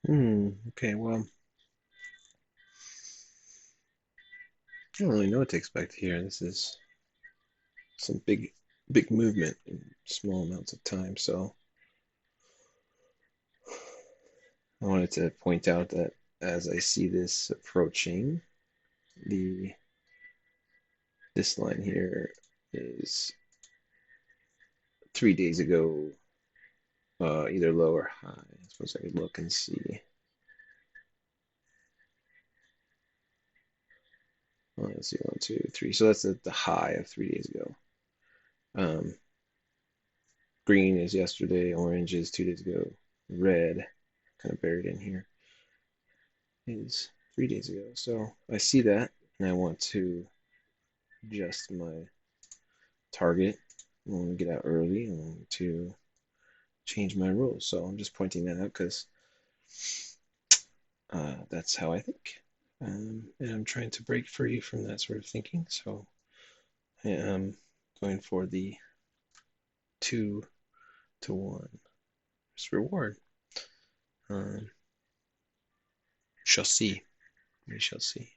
Okay, well, I don't really know what to expect here. This is some big movement in small amounts of time. So I wanted to point out that as I see this approaching, the this line here is 3 days ago, either low or high. I suppose I could look and see. Let's see, 1, 2, 3. So that's the high of 3 days ago. Um, green is yesterday, orange is 2 days ago, red, kind of buried in here, is 3 days ago. So I see that, and I want to adjust my target. I want to get out early. I want to change my rules. So I'm just pointing that out because that's how I think. And I'm trying to break free from that sort of thinking. So I am going for the 2 to 1 risk reward. Um, shall see. We shall see.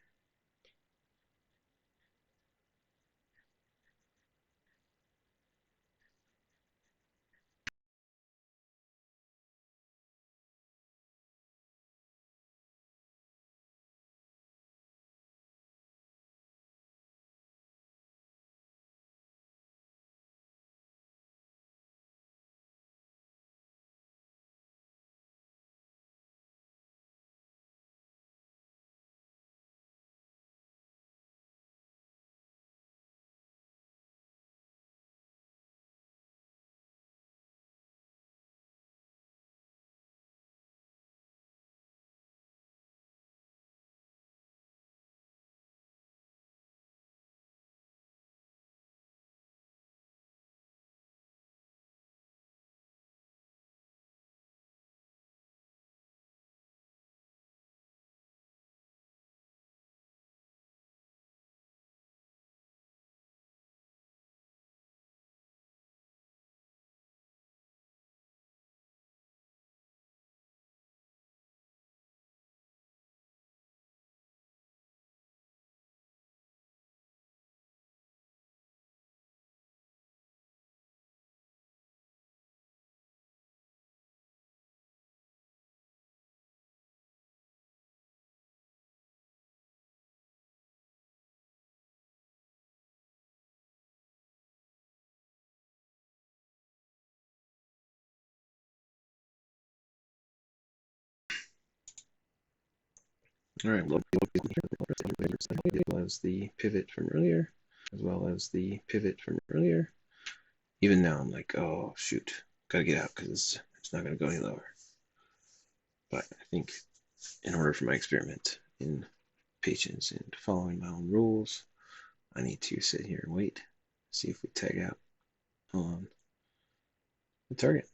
All right, well, as well as the pivot from earlier, as well as the pivot from earlier. Even now, I'm like, oh, shoot, gotta get out because it's not gonna go any lower. But I think in order for my experiment in patience and following my own rules, I need to sit here and wait, see if we tag out on the target.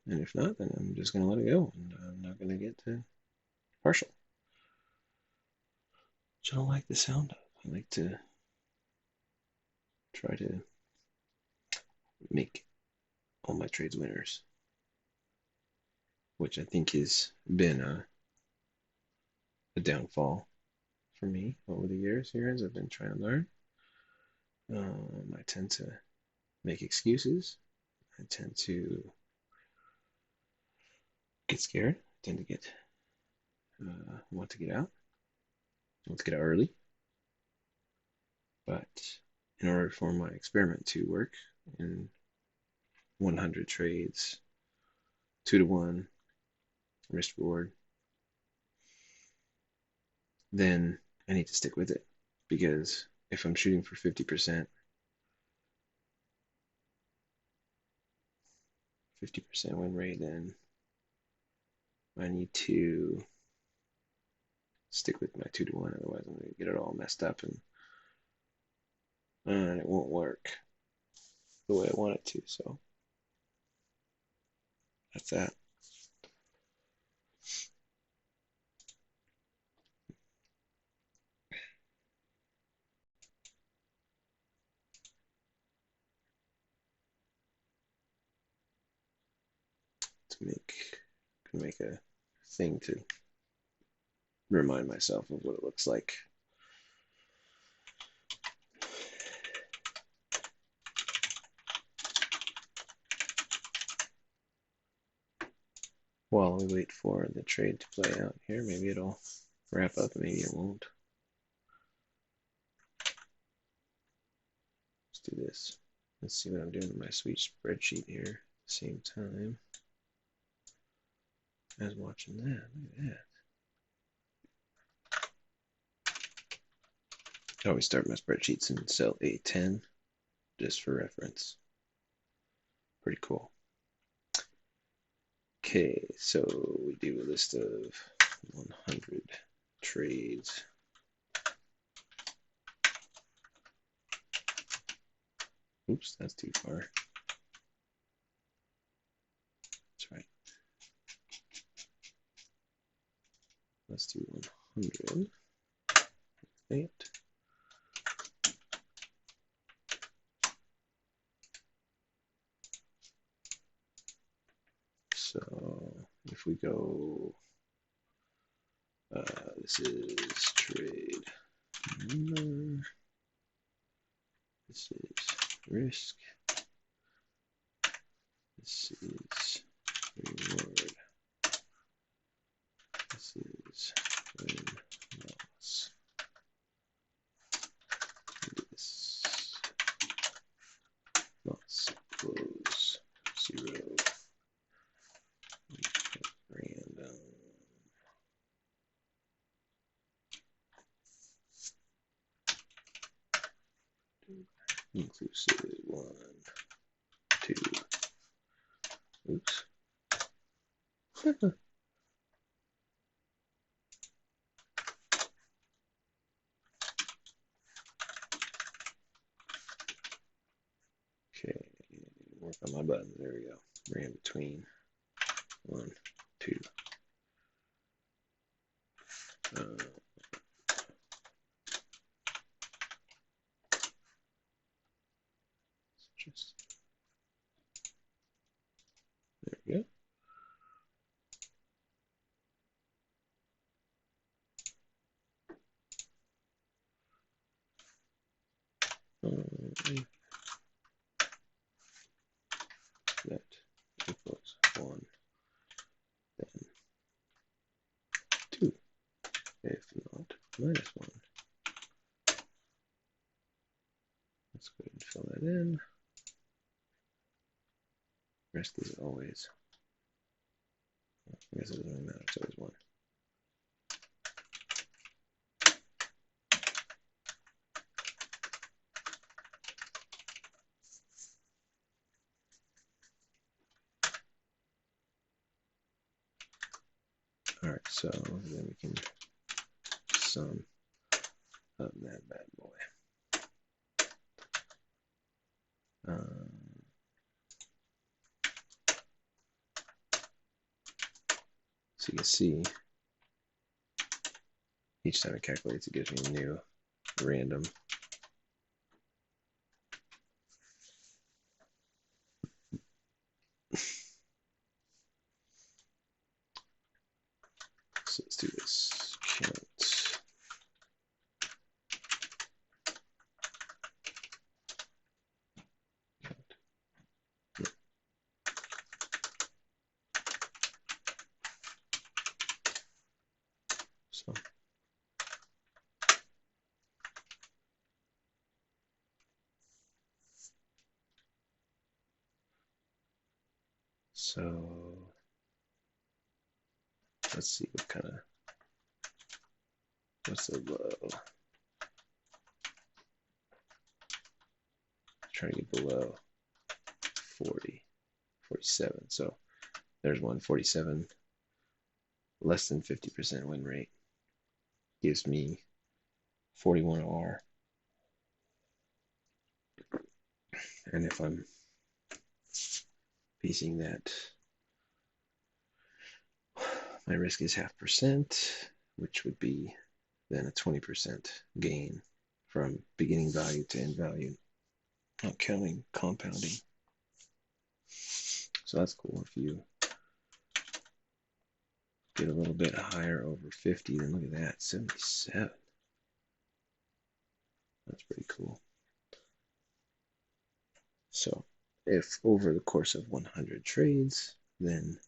And if not, then I'm just gonna let it go and I'm not gonna get to partial. Which I don't like the sound of. I like to try to make all my trades winners, which I think has been a downfall for me over the years here as I've been trying to learn. I tend to make excuses. I tend to get scared. I tend to get want to get out. Want to get out early. But in order for my experiment to work in 100 trades, 2 to 1 risk reward, then I need to stick with it because if I'm shooting for 50%, 50% win rate, then I need to stick with my 2 to 1. Otherwise, I'm going to get it all messed up and it won't work the way I want it to. So that's that. To make a thing to remind myself of what it looks like. While we wait for the trade to play out here, maybe it'll wrap up, maybe it won't. Let's do this. Let's see what I'm doing in my sweet spreadsheet here at the same time as watching that. Look at that. I always start my spreadsheets in cell A10 just for reference. Pretty cool. Okay, so we do a list of 100 trades. Oops, that's too far. That's right. Let's do 100. That. So if we go, this is trade number, this is risk, this is reward, this is win loss, this loss close 0. Random. Inclusive 1, 2. Oops. Okay, work on my buttons. There we go. Ran between 1, 2. Just there we go. That equals 1, then 2. If not, minus 1. Let's go ahead and fill that in. Rest is always, I guess it doesn't really matter, it's always 1. All right, so then we can sum up that bad boy. So you can see each time it calculates, it gives me a new random. So let's do this count. So let's see what kind of, what's the low? Trying to get below 40, 47. So there's 147, less than 50% win rate. Gives me 41R. And if I'm piecing that, my risk is 0.5%, which would be then a 20% gain from beginning value to end value, not counting compounding. So that's cool if you get a little bit higher over 50, then look at that, 77. That's pretty cool. So if over the course of 100 trades, then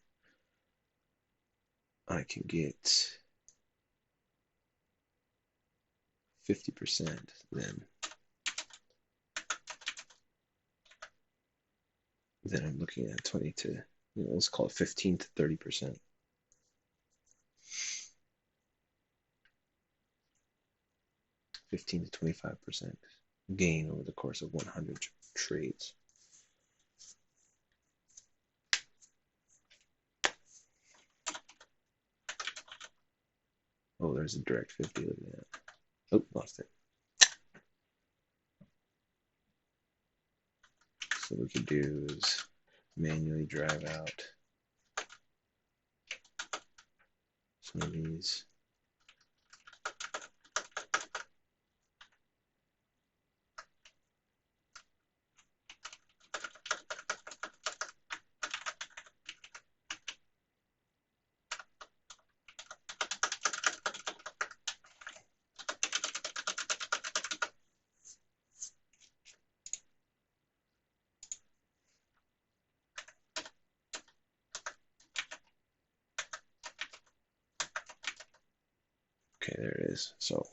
I can get 50%, then I'm looking at 20 to, let's call it 15 to 30%. $15 to 25% gain over the course of 100 trades. Oh, there's a direct 50. Look at that. Oh, lost it. So what we could do is manually drive out some of these. Okay, there it is. So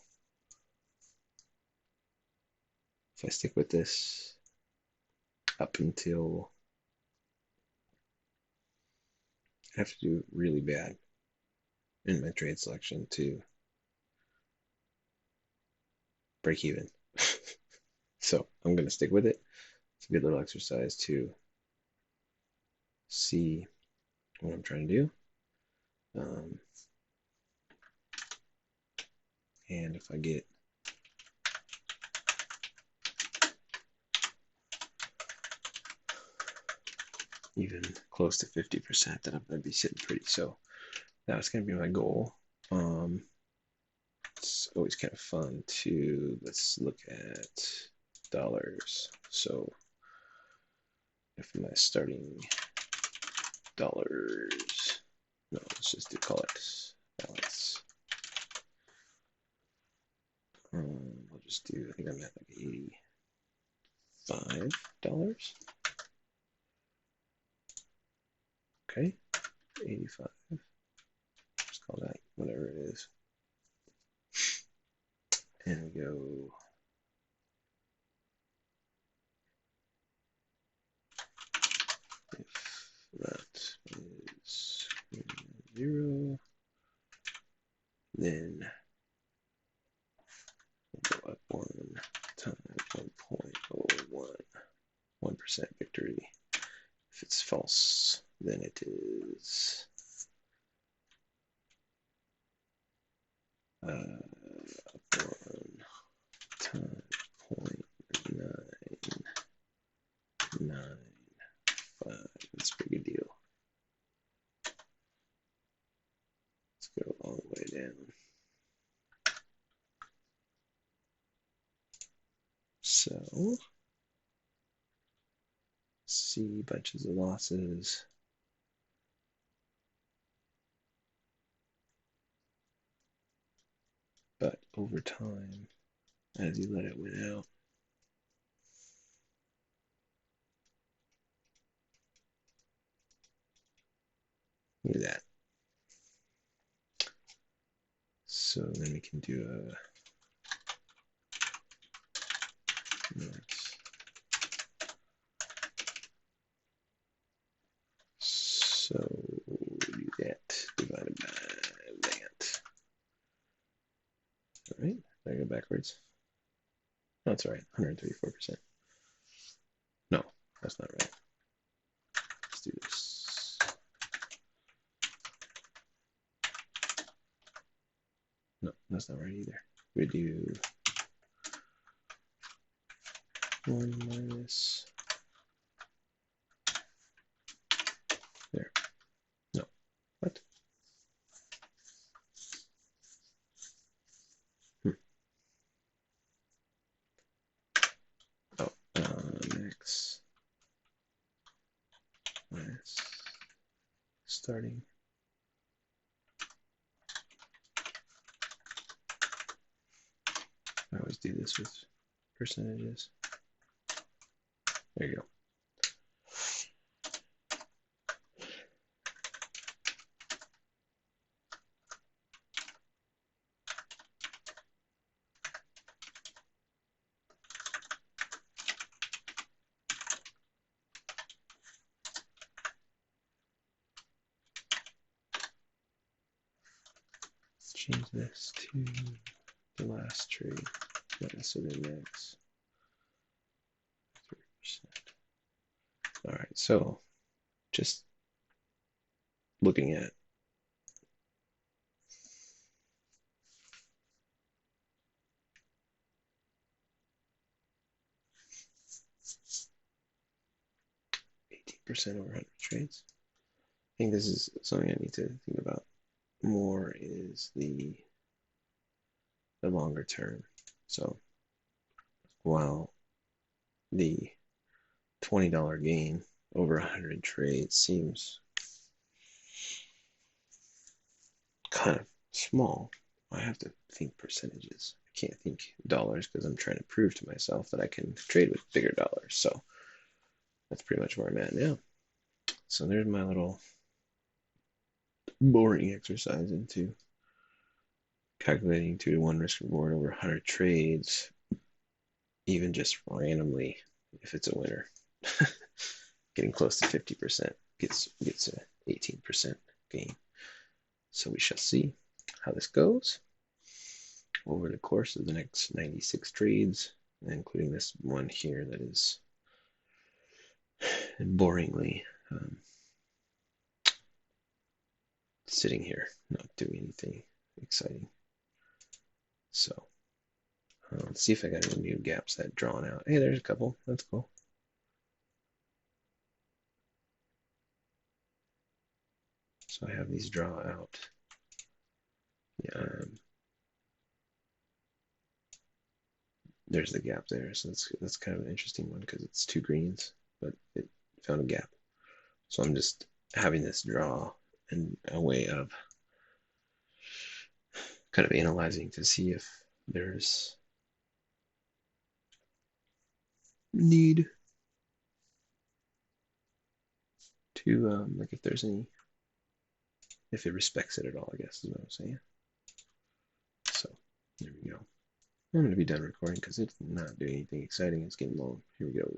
if I stick with this up until I have to do really bad in my trade selection to break even. So I'm going to stick with it. It's a good little exercise to see what I'm trying to do. And if I get even close to 50%, then I'm going to be sitting pretty. So that's going to be my goal. It's always kind of fun to, let's look at dollars. So if my starting dollars, no, let's just call it balance. We'll just do, I think I'm at like $85. Okay, 85. Just call that whatever it is. And we go if that is 0, then we'll go up 1 times 1.01, 1% victory. If it's false, then it is up 1 times 0.995. That's a pretty good deal. Let's go all the way down. So, see bunches of losses. But over time, as you let it win out, look at that. So then we can do a so do that divided by that. All right, did I go backwards? No, that's all right, 134%. No, that's not right. Let's do this. No, that's not right either. We do 1 minus, there. No, what? Oh, max minus starting always do this with percentages. There you go. Let's change this to the last trade, not necessarily the next. 3%. All right, so just looking at %, over 100 trades. I think this is something I need to think about more, is the longer term. So while the $20 gain over 100 trades seems kind of small, I have to think percentages. I can't think dollars because I'm trying to prove to myself that I can trade with bigger dollars. So that's pretty much where I'm at now. So there's my little boring exercise into calculating 2-to-1 risk reward over 100 trades, even just randomly, if it's a winner. Getting close to 50% gets a 18% gain. So we shall see how this goes over the course of the next 96 trades, including this one here that is boringly sitting here, not doing anything exciting. So let's see if I got any new gaps that drawn out. Hey, there's a couple. That's cool. So I have these draw out. Yeah, there's the gap there. So that's kind of an interesting one because it's two greens, but it found a gap. So I'm just having this draw and a way of kind of analyzing to see if there's need to like if there's any, if it respects it at all, I guess is what I'm saying. So there we go. I'm going to be done recording because it's not doing anything exciting. It's getting long. Here we go.